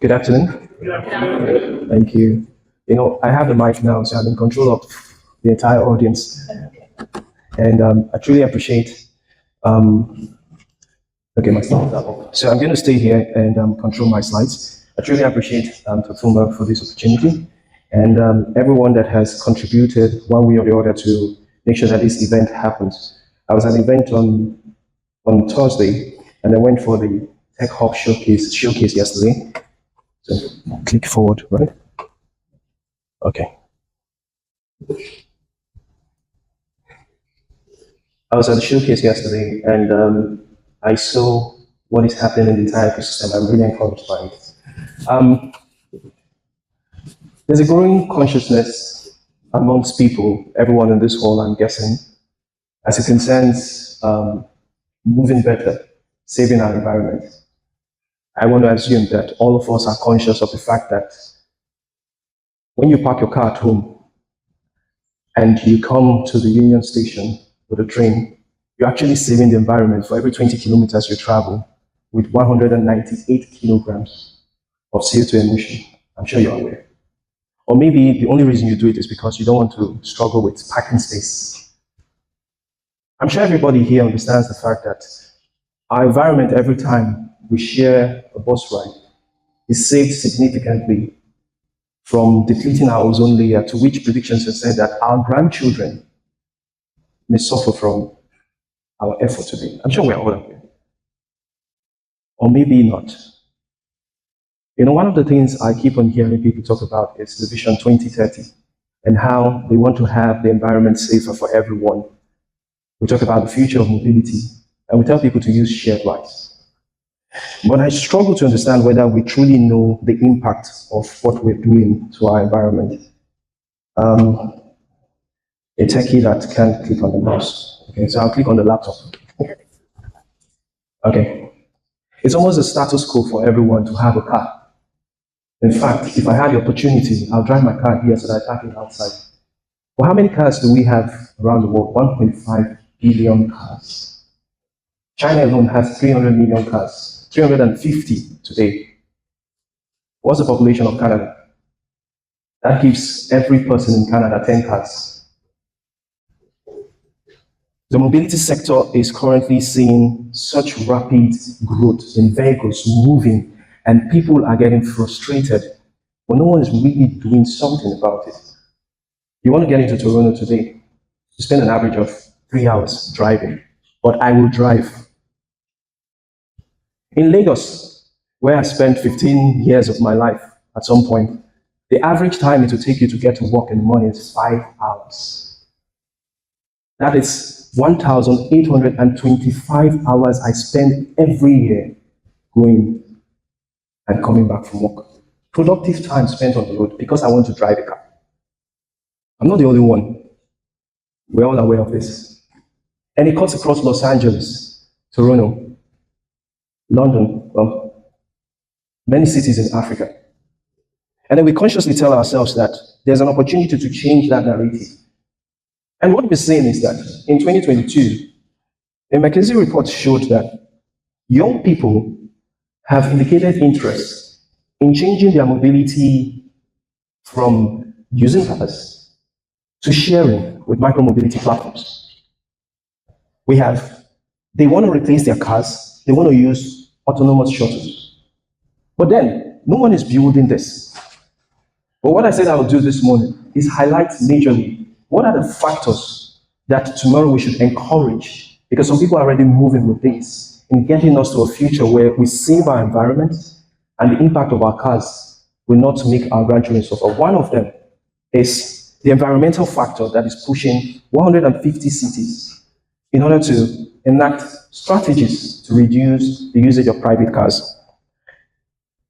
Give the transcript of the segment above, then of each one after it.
Good afternoon. Thank you. I have the mic now, so I'm in control of the entire audience. And I truly appreciate, okay, my slides are up. So I'm going to stay here and control my slides. I truly appreciate Tafuma for this opportunity and everyone that has contributed one way or the other to make sure that this event happens. I was at an event on Thursday, and I went for the Tech Hub showcase yesterday. So click forward, right? Okay. I was at the showcase yesterday, and I saw what is happening in the entire ecosystem. I'm really encouraged by it. There's a growing consciousness amongst people, everyone in this hall, I'm guessing, as it concerns moving better, saving our environment. I want to assume that all of us are conscious of the fact that when you park your car at home and you come to the Union Station with a train, you're actually saving the environment for every 20 kilometers you travel with 198 kilograms of CO2 emission. I'm sure you're aware. Or maybe the only reason you do it is because you don't want to struggle with parking space. I'm sure everybody here understands the fact that our environment, every time we share a bus ride, is saved significantly from depleting our ozone layer, to which predictions have said that our grandchildren may suffer from our effort today. I'm sure we're all aware. Or maybe not. One of the things I keep on hearing people talk about is the Vision 2030 and how they want to have the environment safer for everyone. We talk about the future of mobility, and we tell people to use shared rides. But I struggle to understand whether we truly know the impact of what we're doing to our environment. A techie that can't click on the mouse. Okay, so I'll click on the laptop. Okay. It's almost a status quo for everyone to have a car. In fact, if I had the opportunity, I'll drive my car here so that I park it outside. But how many cars do we have around the world? 1.5 billion cars. China alone has 300 million cars, 350 today. What's the population of Canada? That gives every person in Canada 10 cars. The mobility sector is currently seeing such rapid growth in vehicles moving, and people are getting frustrated, but no one is really doing something about it. You want to get into Toronto today, you spend an average of 3 hours driving, but I will drive. In Lagos, where I spent 15 years of my life at some point, the average time it will take you to get to work in the morning is 5 hours. That is 1,825 hours I spend every year going and coming back from work. Productive time spent on the road because I want to drive a car. I'm not the only one. We're all aware of this. And it cuts across Los Angeles, Toronto, London, many cities in Africa. And then we consciously tell ourselves that there's an opportunity to change that narrative. And what we're saying is that in 2022, a McKinsey report showed that young people have indicated interest in changing their mobility from using cars to sharing with micromobility platforms. They want to replace their cars, they want to use autonomous shuttles. But then, no one is building this. But what I said I would do this morning is highlight majorly what are the factors that tomorrow we should encourage, because some people are already moving with this, in getting us to a future where we save our environment and the impact of our cars will not make our grandchildren suffer. One of them is the environmental factor that is pushing 150 cities in order to enact strategies to reduce the usage of private cars.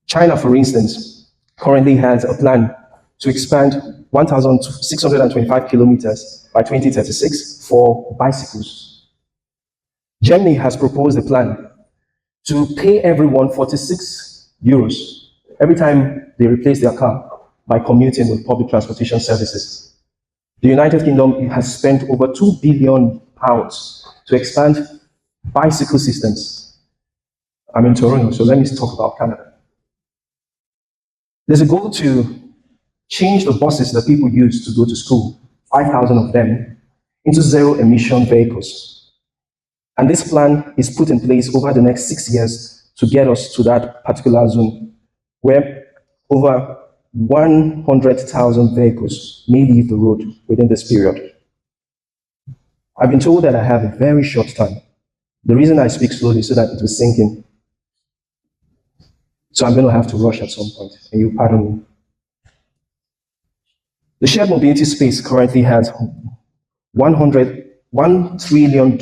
China, for instance, currently has a plan to expand 1,625 kilometers by 2036 for bicycles. Germany has proposed a plan to pay everyone 46 euros every time they replace their car by commuting with public transportation services. The United Kingdom has spent over £2 billion to expand bicycle systems. I'm in Toronto, so let me talk about Canada. There's a goal to change the buses that people use to go to school, 5,000 of them, into zero-emission vehicles. And this plan is put in place over the next 6 years to get us to that particular zone where over 100,000 vehicles may leave the road within this period. I've been told that I have a very short time. The reason I speak slowly is so that it will sink in. So I'm going to have to rush at some point, and you pardon me. The shared mobility space currently has $1 trillion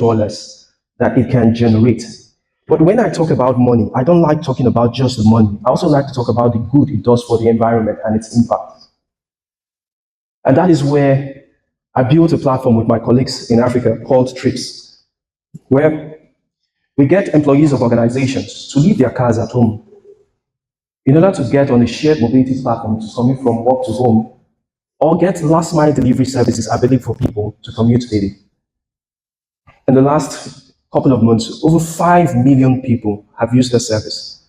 that it can generate. But when I talk about money, I don't like talking about just the money. I also like to talk about the good it does for the environment and its impact. And that is where I built a platform with my colleagues in Africa called Treepz, where we get employees of organizations to leave their cars at home in order to get on a shared mobility platform to commute from work to home, or get last mile delivery services available for people to commute daily. In the last couple of months, over 5 million people have used the service.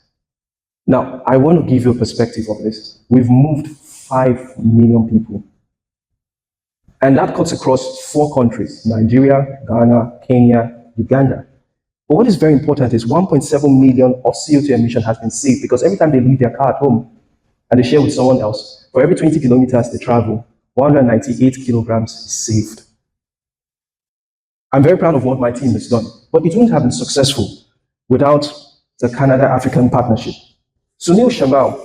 Now, I want to give you a perspective of this. We've moved 5 million people. And that cuts across 4 countries: Nigeria, Ghana, Kenya, Uganda. But what is very important is 1.7 million of CO2 emission has been saved, because every time they leave their car at home and they share with someone else, for every 20 kilometers they travel, 198 kilograms is saved. I'm very proud of what my team has done, but it wouldn't have been successful without the Canada-African Partnership. Sunil Shamal,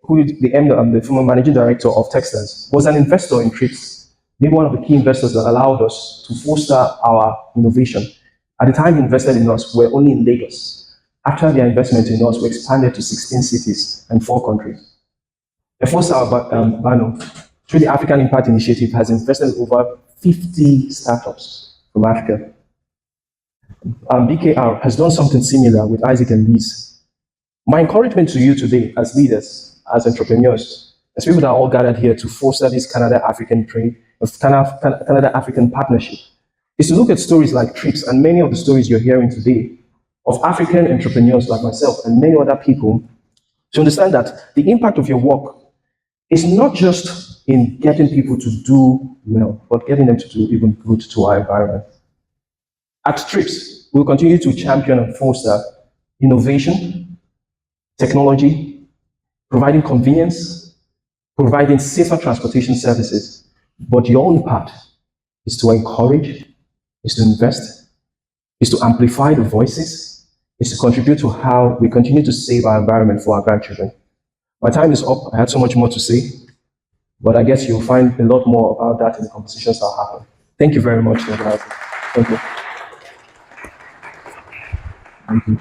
who is the former managing director of Texas, was an investor in Treepz, maybe one of the key investors that allowed us to foster our innovation. At the time he invested in us, we were only in Lagos. After their investment in us, we expanded to 16 cities and 4 countries. Efosa Bano, through the African Impact Initiative, has invested in over 50 startups from Africa. BKR has done something similar with Isaac and Liz. My encouragement to you today as leaders, as entrepreneurs, as people that are all gathered here to foster this Canada-African Partnership, is to look at stories like Treepz and many of the stories you're hearing today of African entrepreneurs like myself and many other people, to understand that the impact of your work is not just in getting people to do well, but getting them to do even good to our environment. At Treepz, we'll continue to champion and foster innovation, technology, providing convenience, providing safer transportation services. But your own part is to encourage, is to invest, is to amplify the voices, is to contribute to how we continue to save our environment for our grandchildren. My time is up. I had so much more to say, but I guess you'll find a lot more about that in the conversations that happen. Thank you very much. Thank you. Thank you.